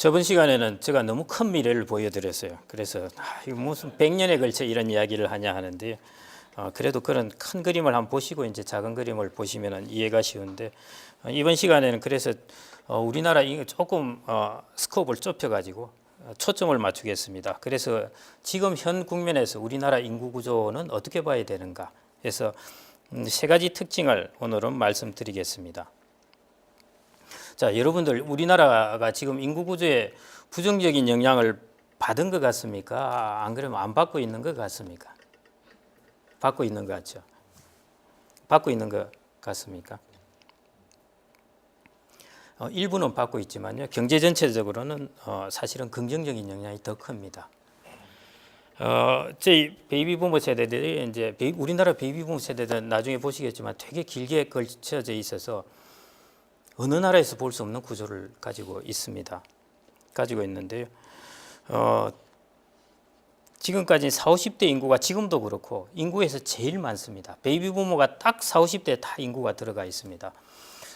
저번 시간에는 제가 너무 큰 미래를 보여드렸어요. 그래서 이거 무슨 100년에 걸쳐 이런 이야기를 하냐 하는데 그래도 그런 큰 그림을 한번 보시고 이제 작은 그림을 보시면 이해가 쉬운데 이번 시간에는 그래서 우리나라 조금 스코프를 좁혀가지고 초점을 맞추겠습니다. 그래서 지금 현 국면에서 우리나라 인구 구조는 어떻게 봐야 되는가 해서 세 가지 특징을 오늘은 말씀드리겠습니다. 자, 여러분들 우리나라가 지금 인구 구조에 부정적인 영향을 받은 것 같습니까? 안 그러면 안 받고 있는 것 같습니까? 받고 있는 것 같죠? 받고 있는 것 같습니까? 일부는 받고 있지만요. 경제 전체적으로는 사실은 긍정적인 영향이 더 큽니다. 저희 베이비 부모 세대들이 이제 우리나라 베이비 부모 세대들은 나중에 보시겠지만 되게 길게 걸쳐져 있어서 어느 나라에서 볼 수 없는 구조를 가지고 있습니다. 가지고 있는데요. 지금까지 40, 50대 인구가 지금도 그렇고 인구에서 제일 많습니다. 베이비 부모가 딱 40, 50대 다 인구가 들어가 있습니다.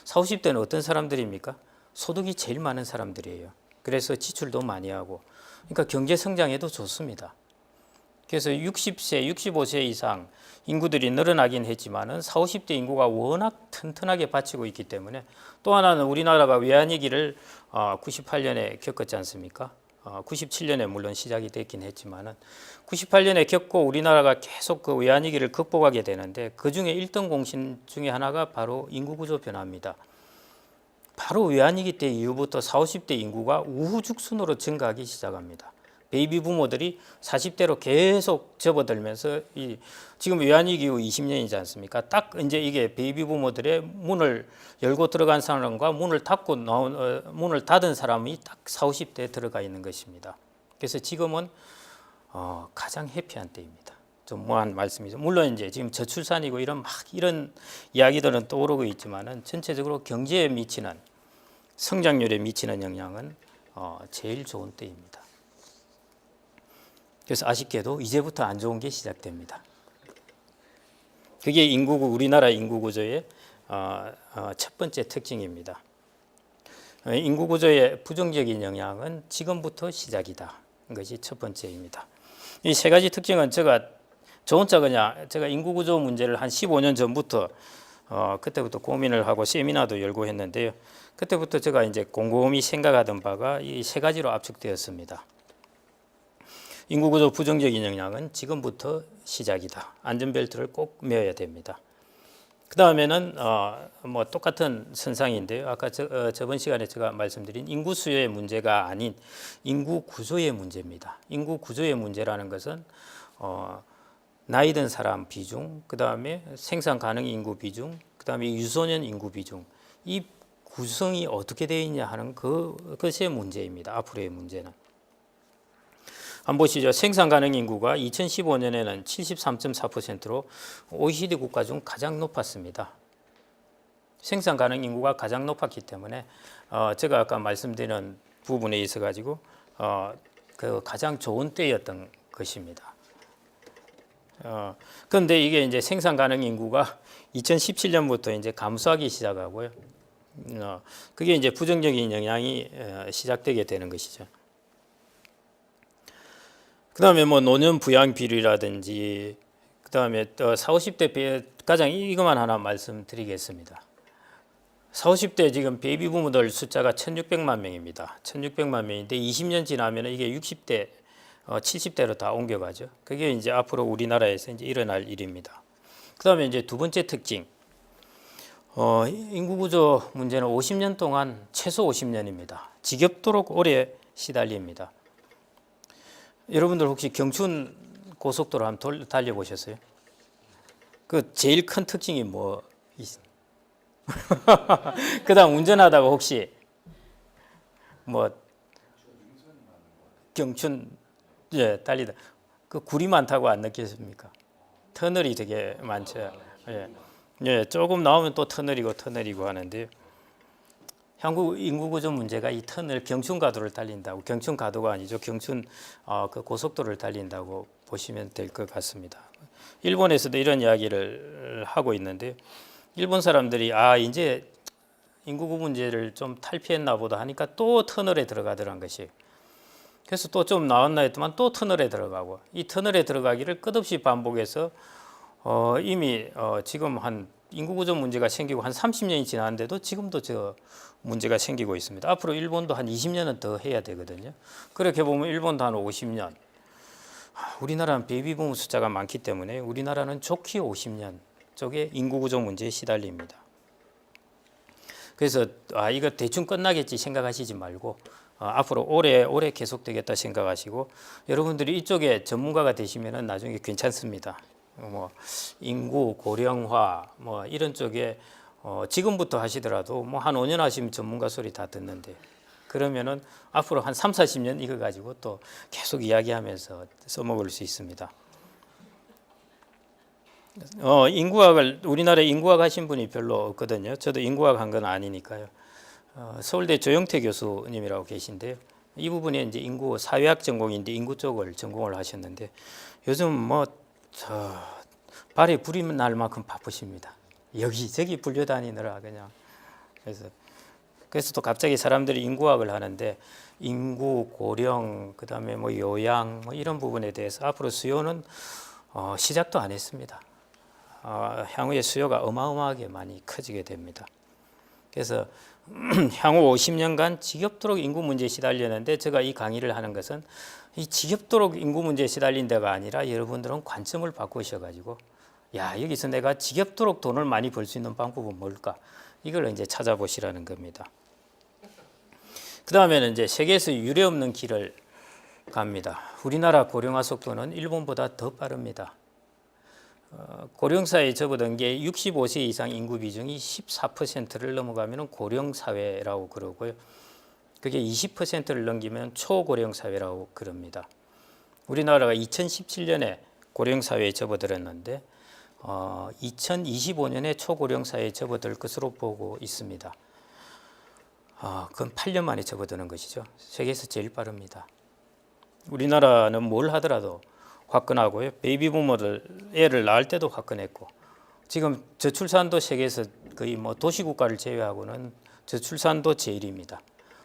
40, 50대는 어떤 사람들입니까? 소득이 제일 많은 사람들이에요. 그래서 지출도 많이 하고 그러니까 경제 성장에도 좋습니다. 그래서 60세, 65세 이상 인구들이 늘어나긴 했지만은 40, 50대 인구가 워낙 튼튼하게 받치고 있기 때문에 또 하나는 우리나라가 외환위기를 98년에 겪었지 않습니까? 97년에 물론 시작이 됐긴 했지만은 98년에 겪고 우리나라가 계속 그 외환위기를 극복하게 되는데 그 중에 1등 공신 중에 하나가 바로 인구구조 변화입니다. 바로 외환위기 때 이후부터 40, 50대 인구가 우후죽순으로 증가하기 시작합니다. 베이비 부모들이 40대로 계속 접어들면서 지금 외환위기 이후 20년이지 않습니까? 딱 이제 이게 베이비 부모들의 문을 열고 들어간 사람과 문을 닫은 사람이 딱 40, 50대에 들어가 있는 것입니다. 그래서 지금은 가장 해피한 때입니다. 좀 뭐한 말씀이죠. 물론 이제 지금 저출산이고 이런 이야기들은 떠오르고 있지만은 전체적으로 경제에 미치는 성장률에 미치는 영향은 제일 좋은 때입니다. 그래서 아쉽게도 이제부터 안 좋은 게 시작됩니다. 그게 우리나라 인구 구조의 첫 번째 특징입니다. 인구 구조의 부정적인 영향은 지금부터 시작이다. 이것이 첫 번째입니다. 이 세 가지 특징은 제가 인구 구조 문제를 한 15년 전부터 그때부터 고민을 하고 세미나도 열고 했는데요. 그때부터 제가 이제 곰곰이 생각하던 바가 이 세 가지로 압축되었습니다. 인구구조 부정적인 영향은 지금부터 시작이다. 안전벨트를 꼭 매어야 됩니다. 그 다음에는 뭐 똑같은 선상인데요. 아까 저번 시간에 제가 말씀드린 인구 수요의 문제가 아닌 인구 구조의 문제입니다. 인구 구조의 문제라는 것은 나이 든 사람 비중, 그 다음에 생산 가능 인구 비중, 그 다음에 유소년 인구 비중, 이 구성이 어떻게 되어 있냐 하는 그것의 문제입니다. 앞으로의 문제는. 한번 보시죠. 생산 가능 인구가 2015년에는 73.4%로 OECD 국가 중 가장 높았습니다. 생산 가능 인구가 가장 높았기 때문에 제가 아까 말씀드린 부분에 있어 가지고 그 가장 좋은 때였던 것입니다. 그런데 이게 이제 생산 가능 인구가 2017년부터 이제 감소하기 시작하고요. 그게 이제 부정적인 영향이 시작되게 되는 것이죠. 그 다음에 뭐 노년 부양 비율이라든지 그 다음에 또 40, 50대 가장 이것만 하나 말씀드리겠습니다. 40, 50대 지금 베이비 부모들 숫자가 1600만 명입니다. 1600만 명인데 20년 지나면 이게 60대, 70대로 다 옮겨가죠. 그게 이제 앞으로 우리나라에서 이제 일어날 일입니다. 그 다음에 이제 두 번째 특징. 인구 구조 문제는 50년 동안 최소 50년입니다. 지겹도록 오래 시달립니다. 여러분들 혹시 경춘 고속도로 한번 달려보셨어요? 그 제일 큰 특징이 뭐 있습니까? 그다음 운전하다가 혹시 뭐 경춘 달리다 그 구리 많다고 안 느꼈습니까? 터널이 되게 많죠. 조금 나오면 또 터널이고 하는데요. 한국 인구 구조 문제가 이 터널 경춘가도를 달린다고, 경춘가도가 아니죠. 경춘 그 고속도로를 달린다고 보시면 될 것 같습니다. 일본에서도 이런 이야기를 하고 있는데 일본 사람들이 이제 인구 문제를 좀 탈피했나 보다 하니까 또 터널에 들어가더란 것이. 그래서 또 좀 나왔나 했더만 또 터널에 들어가고, 이 터널에 들어가기를 끝없이 반복해서 이미 지금 한 인구 구조 문제가 생기고 한 30년이 지났는데도 지금도 저 문제가 생기고 있습니다. 앞으로 일본도 한 20년은 더 해야 되거든요. 그렇게 보면 일본도 한 50년. 우리나라는 베이비붐 숫자가 많기 때문에 우리나라는 좋게 50년 쪽에 인구 구조 문제에 시달립니다. 그래서 이거 대충 끝나겠지 생각하시지 말고 앞으로 오래 계속되겠다 생각하시고, 여러분들이 이쪽에 전문가가 되시면은 나중에 괜찮습니다. 뭐 인구 고령화 뭐 이런 쪽에 지금부터 하시더라도 뭐 한 5년 하시면 전문가 소리 다 듣는데, 그러면은 앞으로 한 3, 40년 이거 가지고 또 계속 이야기하면서 써먹을 수 있습니다. 인구학을 우리나라에 인구학 하신 분이 별로 없거든요. 저도 인구학 한 건 아니니까요. 서울대 조영태 교수님이라고 계신데요. 이 부분에 이제 인구 사회학 전공인데 인구 쪽을 전공을 하셨는데 요즘 뭐 발에 불이 날 만큼 바쁘십니다. 여기저기 불려다니느라 그냥. 그래서 또 갑자기 사람들이 인구학을 하는데 인구, 고령, 그다음에 뭐 요양 뭐 이런 부분에 대해서 앞으로 수요는 시작도 안 했습니다. 향후에 수요가 어마어마하게 많이 커지게 됩니다. 그래서 향후 50년간 지겹도록 인구 문제에 시달렸는데, 제가 이 강의를 하는 것은 이 지겹도록 인구 문제에 시달린 데가 아니라 여러분들은 관점을 바꾸셔가지고 여기서 내가 지겹도록 돈을 많이 벌 수 있는 방법은 뭘까? 이걸 이제 찾아보시라는 겁니다. 그 다음에는 이제 세계에서 유례 없는 길을 갑니다. 우리나라 고령화 속도는 일본보다 더 빠릅니다. 고령사회에 접어든 게 65세 이상 인구 비중이 14%를 넘어가면 고령사회라고 그러고요. 그게 20%를 넘기면 초고령사회라고 그럽니다. 우리나라가 2017년에 고령사회에 접어들었는데 2025년에 초고령사회에 접어들 것으로 보고 있습니다. 그건 8년 만에 접어드는 것이죠. 세계에서 제일 빠릅니다. 우리나라는 뭘 하더라도 화끈하고요. 베이비부모들 애를 낳을 때도 화끈했고, 지금 저출산도 세계에서 거의 뭐 도시국가를 제외하고는 저출산도 제일입니다.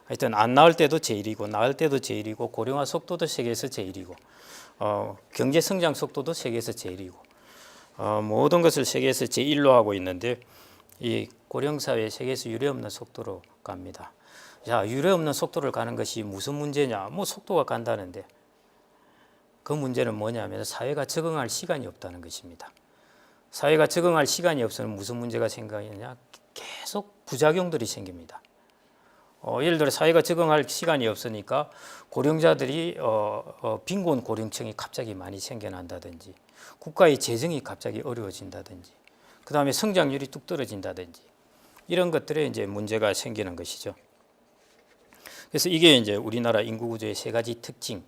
하여튼 안 낳을 때도 제일이고 낳을 때도 제일이고 고령화 속도도 세계에서 제일이고 경제 성장 속도도 세계에서 제일이고 모든 것을 세계에서 제일로 하고 있는데, 이 고령사회 세계에서 유례없는 속도로 갑니다. 유례없는 속도를 가는 것이 무슨 문제냐? 뭐 속도가 간다는데 그 문제는 뭐냐면 사회가 적응할 시간이 없다는 것입니다. 사회가 적응할 시간이 없으면 무슨 문제가 생기느냐? 계속 부작용들이 생깁니다. 예를 들어 사회가 적응할 시간이 없으니까 고령자들이 빈곤 고령층이 갑자기 많이 생겨난다든지, 국가의 재정이 갑자기 어려워진다든지, 그 다음에 성장률이 뚝 떨어진다든지, 이런 것들에 이제 문제가 생기는 것이죠. 그래서 이게 이제 우리나라 인구 구조의 세 가지 특징,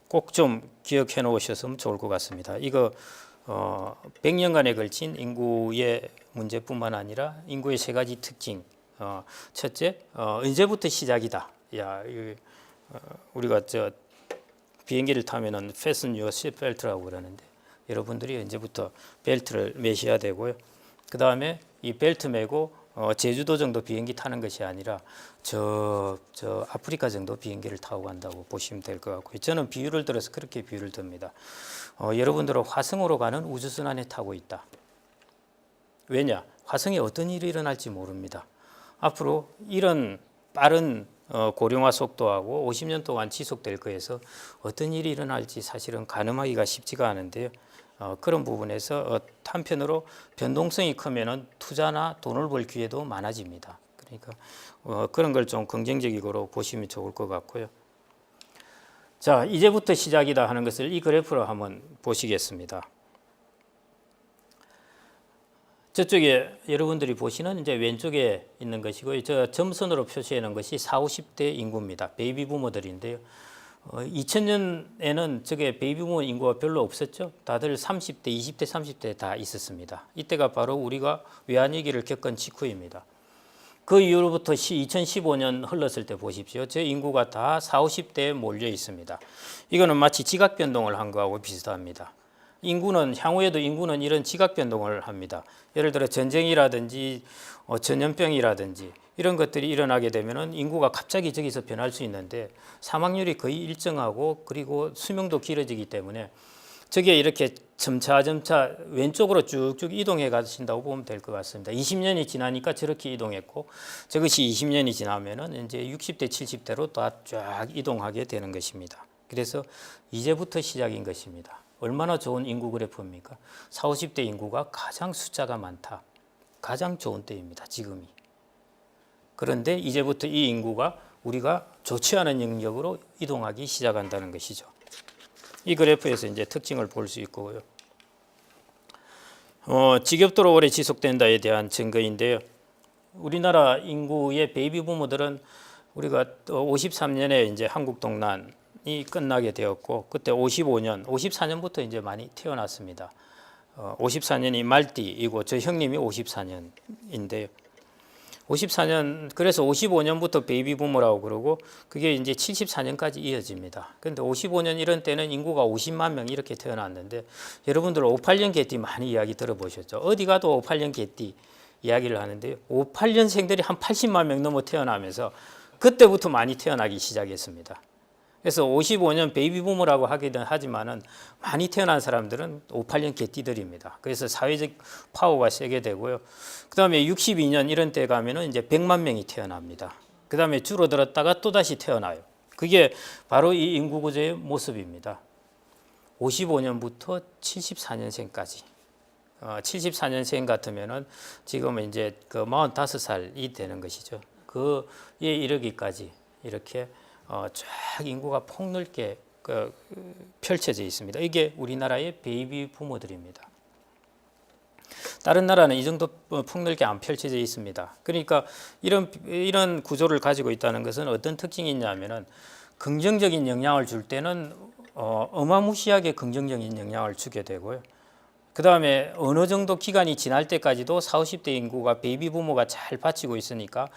꼭 좀 기억해 놓으셨으면 좋을 것 같습니다. 이거 100년간에 걸친 인구의 문제뿐만 아니라 인구의 세 가지 특징. 첫째, 언제부터 시작이다. 우리가 비행기를 타면은 fasten your seat belt라고 그러는데, 여러분들이 언제부터 벨트를 매셔야 되고요. 그 다음에 이 벨트 매고 제주도 정도 비행기 타는 것이 아니라 저 아프리카 정도 비행기를 타고 간다고 보시면 될 것 같고요. 저는 비유를 들어서 그렇게 비유를 듭니다. 여러분들은 화성으로 가는 우주선안에 타고 있다. 왜냐? 화성에 어떤 일이 일어날지 모릅니다. 앞으로 이런 빠른 고령화 속도하고 50년 동안 지속될 거에서 어떤 일이 일어날지 사실은 가늠하기가 쉽지가 않은데요. 그런 부분에서 한편으로 변동성이 크면은 투자나 돈을 벌 기회도 많아집니다. 그러니까 그런 걸 좀 긍정적으로 보시면 좋을 것 같고요. 자, 이제부터 시작이다 하는 것을 이 그래프로 한번 보시겠습니다. 저쪽에 여러분들이 보시는 이제 왼쪽에 있는 것이고요. 저 점선으로 표시해 놓은 것이 40, 50대 인구입니다. 베이비 부모들인데요. 2000년에는 저게 베이비 부모 인구가 별로 없었죠. 다들 30대, 20대, 30대 다 있었습니다. 이때가 바로 우리가 외환위기를 겪은 직후입니다. 그 이후로부터 2015년 흘렀을 때 보십시오. 저 인구가 다 40, 50대에 몰려 있습니다. 이거는 마치 지각 변동을 한 거하고 비슷합니다. 향후에도 인구는 이런 지각 변동을 합니다. 예를 들어 전쟁이라든지 전염병이라든지 이런 것들이 일어나게 되면은 인구가 갑자기 저기서 변할 수 있는데 사망률이 거의 일정하고 그리고 수명도 길어지기 때문에 저게 이렇게 점차 왼쪽으로 쭉쭉 이동해 가신다고 보면 될 것 같습니다. 20년이 지나니까 저렇게 이동했고 저것이 20년이 지나면은 이제 60대, 70대로 쫙 이동하게 되는 것입니다. 그래서 이제부터 시작인 것입니다. 얼마나 좋은 인구 그래프입니까? 40, 50대 인구가 가장 숫자가 많다. 가장 좋은 때입니다. 지금이. 그런데 이제부터 이 인구가 우리가 좋지 않은 영역으로 이동하기 시작한다는 것이죠. 이 그래프에서 이제 특징을 볼 수 있고요. 지겹도록 오래 지속된다에 대한 증거인데요. 우리나라 인구의 베이비 부모들은 우리가 53년에 이제 한국 동란이 끝나게 되었고 그때 55년, 54년부터 이제 많이 태어났습니다. 54년이 말띠이고 저 형님이 54년인데요. 54년 그래서 55년부터 베이비 부모라고 그러고 그게 이제 74년까지 이어집니다. 그런데 55년 이런 때는 인구가 50만 명 이렇게 태어났는데 여러분들 58년 개띠 많이 이야기 들어보셨죠? 어디 가도 58년 개띠 이야기를 하는데요. 58년생들이 한 80만 명 넘어 태어나면서 그때부터 많이 태어나기 시작했습니다. 그래서 55년 베이비 부모라고 하기는 하지만은 많이 태어난 사람들은 58년 개띠들입니다. 그래서 사회적 파워가 세게 되고요. 그다음에 62년 이런 때 가면은 이제 100만 명이 태어납니다. 그다음에 줄어들었다가 또 다시 태어나요. 그게 바로 이 인구 구조의 모습입니다. 55년부터 74년생까지. 74년생 같으면은 지금은 이제 그 45살이 되는 것이죠. 그에 이르기까지 이렇게 쫙 인구가 폭넓게 펼쳐져 있습니다. 이게 우리나라의 베이비 부모들입니다. 다른 나라는 이 정도 폭넓게 안 펼쳐져 있습니다. 그러니까 이런 구조를 가지고 있다는 것은 어떤 특징이 있냐면은 긍정적인 영향을 줄 때는 어마무시하게 긍정적인 영향을 주게 되고요. 그 다음에 어느 정도 기간이 지날 때까지도 40, 50대 인구가 베이비 부모가 잘 받치고 있으니까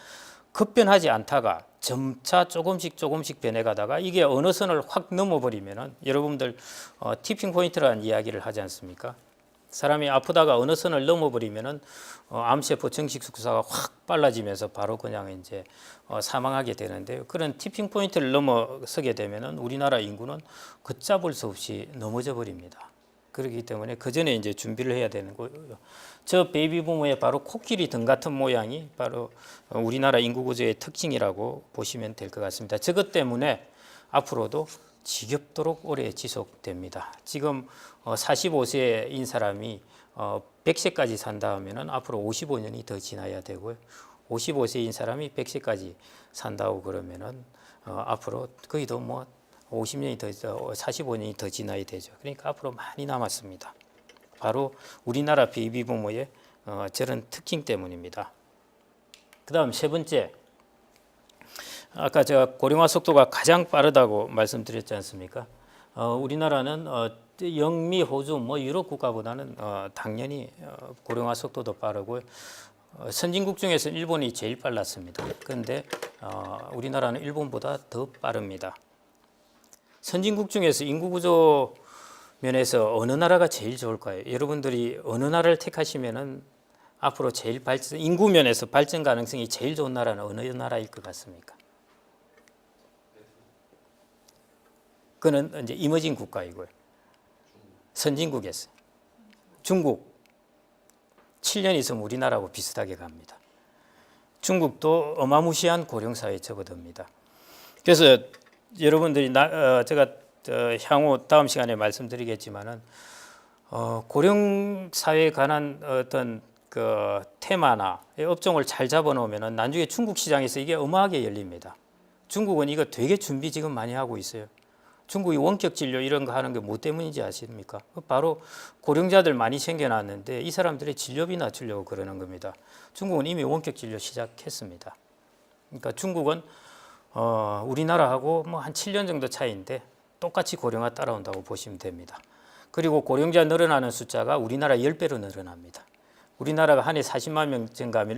급변하지 않다가 점차 조금씩 변해가다가 이게 어느 선을 확 넘어버리면은 여러분들 티핑 포인트라는 이야기를 하지 않습니까? 사람이 아프다가 어느 선을 넘어버리면은 암세포 정식수사가 확 빨라지면서 바로 그냥 이제 사망하게 되는데요. 그런 티핑 포인트를 넘어서게 되면은 우리나라 인구는 걷잡을 수 없이 넘어져 버립니다. 그렇기 때문에 그 전에 이제 준비를 해야 되는 거예요. 저 베이비 부모의 바로 코끼리 등 같은 모양이 바로 우리나라 인구 구조의 특징이라고 보시면 될 것 같습니다. 저것 때문에 앞으로도 지겹도록 오래 지속됩니다. 지금 45세인 사람이 100세까지 산다 하면은 앞으로 55년이 더 지나야 되고요. 55세인 사람이 100세까지 산다고 그러면은 앞으로 거의도 뭐 50년이 더 45년이 더 지나야 되죠. 그러니까 앞으로 많이 남았습니다. 바로 우리나라 베이비 부모의 저런 특징 때문입니다. 그다음 세 번째, 아까 제가 고령화 속도가 가장 빠르다고 말씀드렸지 않습니까? 우리나라는 영미, 호주, 뭐 유럽 국가보다는 당연히 고령화 속도도 빠르고 선진국 중에서 일본이 제일 빨랐습니다. 그런데 우리나라는 일본보다 더 빠릅니다. 선진국 중에서 인구 구조 면에서 어느 나라가 제일 좋을까요? 여러분들이 어느 나라를 택하시면은 앞으로 제일 인구 면에서 발전 가능성이 제일 좋은 나라는 어느 나라일 것 같습니까? 그는 이제 이머징 국가이고요. 선진국에서 중국 7년 있으면 우리나라하고 비슷하게 갑니다. 중국도 어마무시한 고령사회에 접어듭니다. 그래서 여러분들이 제가 향후 다음 시간에 말씀드리겠지만은 고령 사회에 관한 어떤 그 테마나 업종을 잘 잡아놓으면은 나중에 중국 시장에서 이게 어마하게 열립니다. 중국은 이거 되게 준비 지금 많이 하고 있어요. 중국이 원격 진료 이런 거 하는 게 뭐 때문인지 아십니까? 바로 고령자들 많이 생겨났는데 이 사람들의 진료비 낮추려고 그러는 겁니다. 중국은 이미 원격 진료 시작했습니다. 그러니까 중국은 우리나라하고 뭐 한 7년 정도 차이인데 똑같이 고령화 따라온다고 보시면 됩니다. 그리고 고령자 늘어나는 숫자가 우리나라 10배로 늘어납니다. 우리나라가 한 해 40만 명 증가하면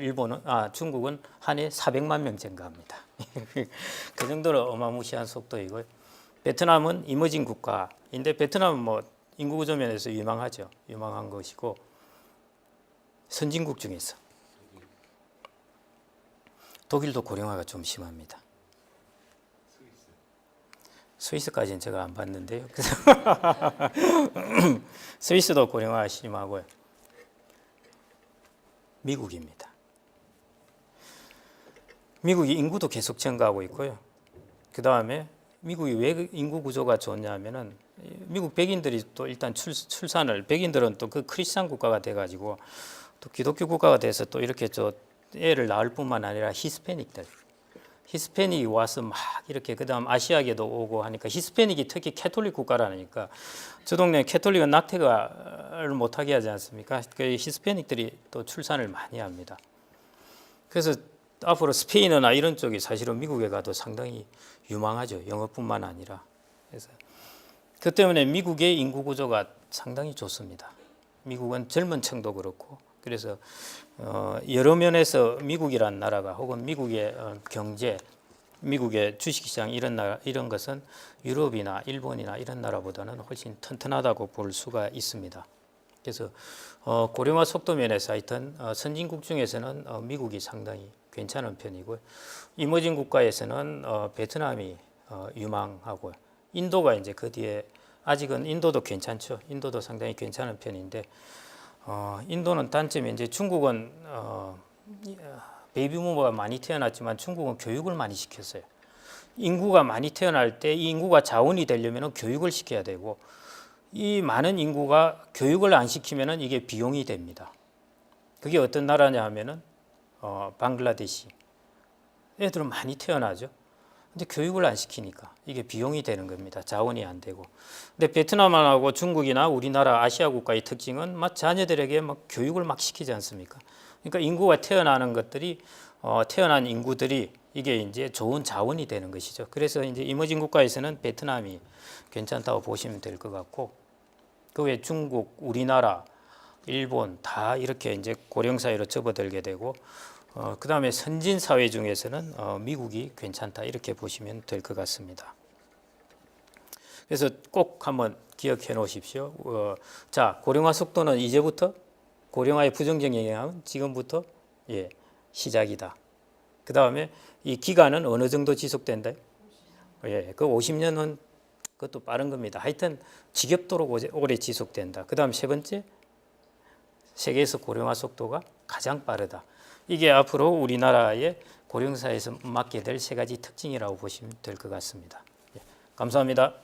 중국은 한 해 400만 명 증가합니다. 그 정도로 어마무시한 속도이고요. 베트남은 이머징 국가인데 베트남은 뭐 인구 구조 면에서 유망하죠. 유망한 것이고 선진국 중에서 독일도 고령화가 좀 심합니다. 스위스까지는 제가 안 봤는데요. 스위스도 고령화가 심하고요. 미국입니다. 미국이 인구도 계속 증가하고 있고요. 그 다음에 미국이 왜 인구 구조가 좋냐면은 미국 백인들이 또 일단 출산을 백인들은 또 그 크리스찬 국가가 돼가지고 또 기독교 국가가 돼서 또 이렇게 저 애를 낳을 뿐만 아니라 히스패닉이 와서 막 이렇게 그다음 아시아계도 오고 하니까 히스패닉이 특히 캐톨릭 국가라니까 저 동네 캐톨릭은 낙태를 못하게 하지 않습니까? 그 히스패닉들이 또 출산을 많이 합니다. 그래서 앞으로 스페인어나 이런 쪽이 사실은 미국에 가도 상당히 유망하죠. 영어뿐만 아니라. 그래서 그 때문에 미국의 인구 구조가 상당히 좋습니다. 미국은 젊은 층도 그렇고 그래서 여러 면에서 미국이란 나라가 혹은 미국의 경제, 미국의 주식시장 이런 것은 유럽이나 일본이나 이런 나라보다는 훨씬 튼튼하다고 볼 수가 있습니다. 그래서 고령화 속도 면에서 하여튼 선진국 중에서는 미국이 상당히 괜찮은 편이고요. 이머징 국가에서는 베트남이 유망하고 인도가 이제 그 뒤에 아직은 인도도 괜찮죠. 인도도 상당히 괜찮은 편인데 인도는 단점이 이제 중국은 베이비 부모가 많이 태어났지만 중국은 교육을 많이 시켰어요. 인구가 많이 태어날 때 이 인구가 자원이 되려면 교육을 시켜야 되고 이 많은 인구가 교육을 안 시키면 이게 비용이 됩니다. 그게 어떤 나라냐 하면은 방글라데시 애들은 많이 태어나죠. 근데 교육을 안 시키니까 이게 비용이 되는 겁니다. 자원이 안 되고. 근데 베트남하고 중국이나 우리나라 아시아 국가의 특징은 막 자녀들에게 막 교육을 막 시키지 않습니까? 그러니까 인구가 태어나는 것들이 태어난 인구들이 이게 이제 좋은 자원이 되는 것이죠. 그래서 이제 이머징 국가에서는 베트남이 괜찮다고 보시면 될 것 같고 그 외 중국, 우리나라, 일본 다 이렇게 이제 고령 사회로 접어들게 되고 그 다음에 선진 사회 중에서는 미국이 괜찮다 이렇게 보시면 될 것 같습니다. 그래서 꼭 한번 기억해 놓으십시오. 자, 고령화 속도는 이제부터 고령화의 부정적 영향은 지금부터 시작이다. 그 다음에 이 기간은 어느 정도 지속된다? 그 50년은 그것도 빠른 겁니다. 하여튼 지겹도록 오래 지속된다. 그 다음 세 번째, 세계에서 고령화 속도가 가장 빠르다. 이게 앞으로 우리나라의 고령사회에서 맡게 될 세 가지 특징이라고 보시면 될 것 같습니다. 감사합니다.